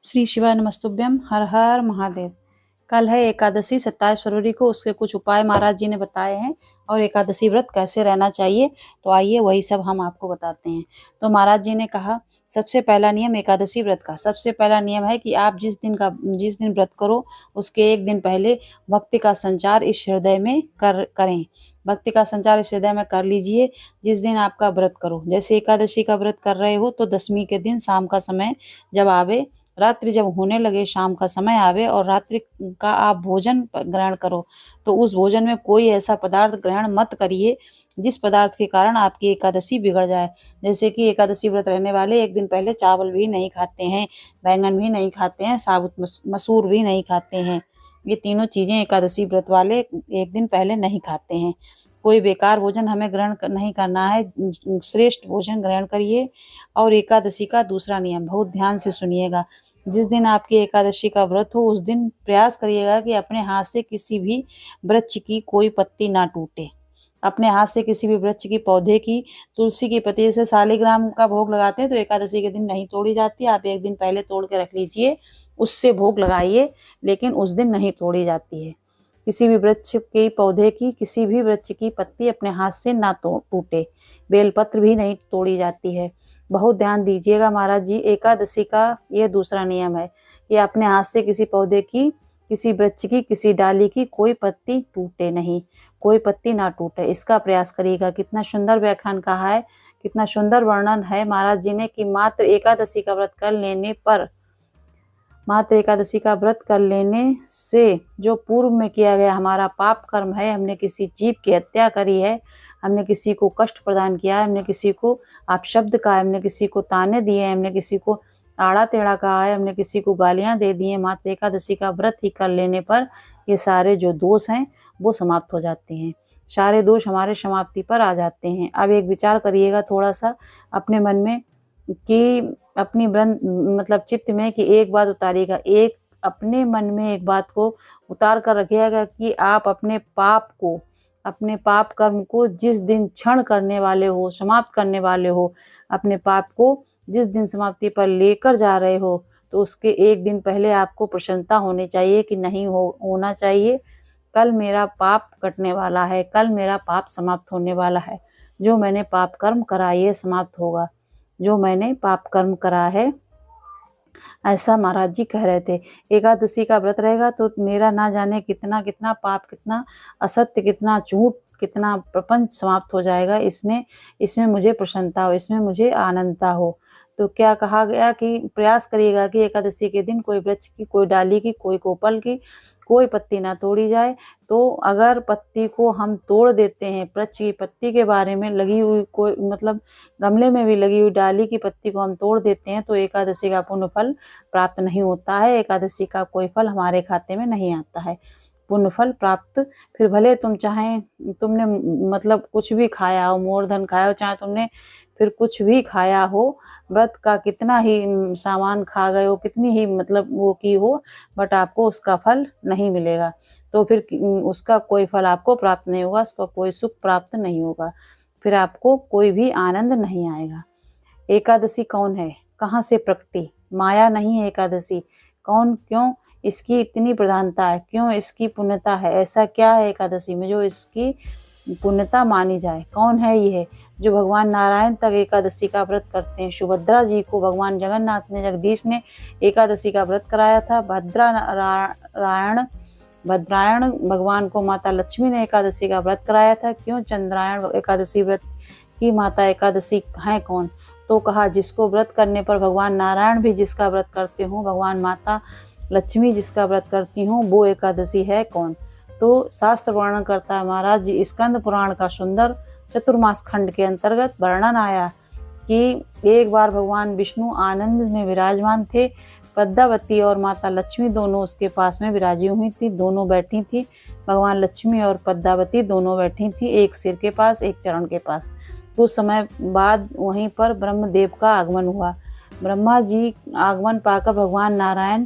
श्री शिवाय नमस्तुभ्यम। हर हर महादेव। कल है एकादशी 27 फरवरी को। उसके कुछ उपाय महाराज जी ने बताए हैं और एकादशी व्रत कैसे रहना चाहिए, तो आइए वही सब हम आपको बताते हैं। तो महाराज जी ने कहा, सबसे पहला नियम एकादशी व्रत का सबसे पहला नियम है कि आप जिस दिन व्रत करो उसके एक दिन पहले भक्ति का संचार इस हृदय में करें। भक्ति का संचार इस हृदय में कर लीजिए जिस दिन आपका व्रत करो। जैसे एकादशी का व्रत कर रहे हो तो दशमी के दिन शाम का समय जब आवे, रात्रि जब होने लगे, शाम का समय आवे और रात्रि का आप भोजन ग्रहण करो, तो उस भोजन में कोई ऐसा पदार्थ ग्रहण मत करिए जिस पदार्थ के कारण आपकी एकादशी बिगड़ जाए। जैसे कि एकादशी व्रत रहने वाले एक दिन पहले चावल भी नहीं खाते हैं, बैंगन भी नहीं खाते हैं, साबुत मसूर भी नहीं खाते हैं। ये तीनों चीज़ें एकादशी व्रत वाले एक दिन पहले नहीं खाते हैं। कोई बेकार भोजन हमें ग्रहण नहीं करना है, श्रेष्ठ भोजन ग्रहण करिए। और एकादशी का दूसरा नियम बहुत ध्यान से सुनिएगा। जिस दिन आपकी एकादशी का व्रत हो उस दिन प्रयास करिएगा कि अपने हाथ से किसी भी वृक्ष की कोई पत्ती ना टूटे। अपने हाथ से किसी भी वृक्ष की, पौधे की, तुलसी की पत्ती से शालिग्राम का भोग लगाते हैं तो एकादशी के दिन नहीं तोड़ी जाती। आप एक दिन पहले तोड़ के रख लीजिए, उससे भोग लगाइए, लेकिन उस दिन नहीं तोड़ी जाती है। किसी भी वृक्ष के, पौधे की, किसी भी वृक्ष की पत्ती अपने हाथ से ना टूटे। बेलपत्र भी नहीं तोड़ी जाती है। बहुत ध्यान दीजिएगा महाराज जी। एकादशी का यह दूसरा नियम है कि अपने हाथ से किसी पौधे की, किसी वृक्ष की, किसी डाली की कोई पत्ती टूटे नहीं, कोई पत्ती ना टूटे, इसका प्रयास करिएगा। कितना सुंदर व्याख्यान कहा है, कितना सुंदर वर्णन है महाराज जी ने कि मात्र एकादशी का व्रत कर लेने पर, मात्र एकादशी का व्रत कर लेने से जो पूर्व में किया गया हमारा पाप कर्म है, हमने किसी जीव की हत्या करी है, हमने किसी को कष्ट प्रदान किया है, हमने किसी को अपशब्द कहा है, हमने किसी को ताने दिए हैं, हमने किसी को आड़ा टेढ़ा कहा है, हमने किसी को गालियां दे दी हैं, मात्र एकादशी का व्रत ही कर लेने पर ये सारे जो दोष हैं वो समाप्त हो जाते हैं। सारे दोष हमारे समाप्ति पर आ जाते हैं। अब एक विचार करिएगा थोड़ा सा अपने मन में कि अपनी मतलब चित्त में कि एक बात उतारिएगा, एक अपने मन में एक बात को उतार कर रखिएगा कि आप अपने पाप को, अपने पाप कर्म को जिस दिन क्षण करने वाले हो, समाप्त करने वाले हो, अपने पाप को जिस दिन समाप्ति पर लेकर जा रहे हो, तो उसके एक दिन पहले आपको प्रसन्नता होनी चाहिए कि नहीं होना चाहिए, कल मेरा पाप कटने वाला है, कल मेरा पाप समाप्त होने वाला है। जो मैंने पाप कर्म करा ये समाप्त होगा, जो मैंने पाप कर्म करा है, ऐसा महाराज जी कह रहे थे। एकादशी का व्रत रहेगा तो मेरा ना जाने कितना कितना पाप, कितना असत्य, कितना झूठ, कितना प्रपंच समाप्त हो जाएगा। इसमें मुझे प्रसन्नता हो, इसमें मुझे आनंदता हो। तो क्या कहा गया कि प्रयास करिएगा कि एकादशी के दिन कोई वृक्ष की, कोई डाली की, कोई कोपल की कोई पत्ती ना तोड़ी जाए। तो अगर पत्ती को हम तोड़ देते हैं, वृक्ष की पत्ती के बारे में लगी हुई कोई, मतलब गमले में भी लगी हुई डाली की पत्ती को हम तोड़ देते हैं तो एकादशी का पुण्य फल प्राप्त नहीं होता है। एकादशी का कोई फल हमारे खाते में नहीं आता है, पुण्य फल प्राप्त। फिर भले तुम चाहें, तुमने मतलब कुछ भी खाया हो, मोरधन खाया हो, चाहे तुमने फिर कुछ भी खाया हो, व्रत का कितना ही सामान खा गए हो, कितनी ही मतलब वो की हो, बट आपको उसका फल नहीं मिलेगा। तो फिर उसका कोई फल आपको प्राप्त नहीं होगा, उसका कोई सुख प्राप्त नहीं होगा, फिर आपको कोई भी आनंद नहीं आएगा। एकादशी कौन है, कहाँ से प्रकटी? माया नहीं है एकादशी। कौन, क्यों इसकी इतनी प्रधानता है, क्यों इसकी पुण्यता है? ऐसा क्या है एकादशी में जो इसकी पुण्यता मानी जाए? कौन है यह जो भगवान नारायण तक एकादशी का व्रत करते हैं? सुभद्रा जी को भगवान जगन्नाथ ने, जगदीश ने एकादशी का व्रत कराया था। भद्रायण भगवान को माता लक्ष्मी ने एकादशी का व्रत कराया था। क्यों चंद्रायण एकादशी व्रत की माता एकादशी है कौन? तो कहा जिसको व्रत करने पर भगवान नारायण भी जिसका व्रत करते हो, भगवान माता लक्ष्मी जिसका व्रत करती हूँ, वो एकादशी है कौन? तो शास्त्र वर्णन करता है महाराज जी, स्कंद पुराण का सुंदर चतुर्मास खंड के अंतर्गत वर्णन आया कि एक बार भगवान विष्णु आनंद में विराजमान थे। पद्मावती और माता लक्ष्मी दोनों उसके पास में विराजी हुई थी, दोनों बैठी थी। भगवान लक्ष्मी और पद्मावती दोनों बैठी थी, एक सिर के पास, एक चरण के पास। कुछ समय बाद वहीं पर ब्रह्मदेव का आगमन हुआ। ब्रह्मा जी आगमन पाकर भगवान नारायण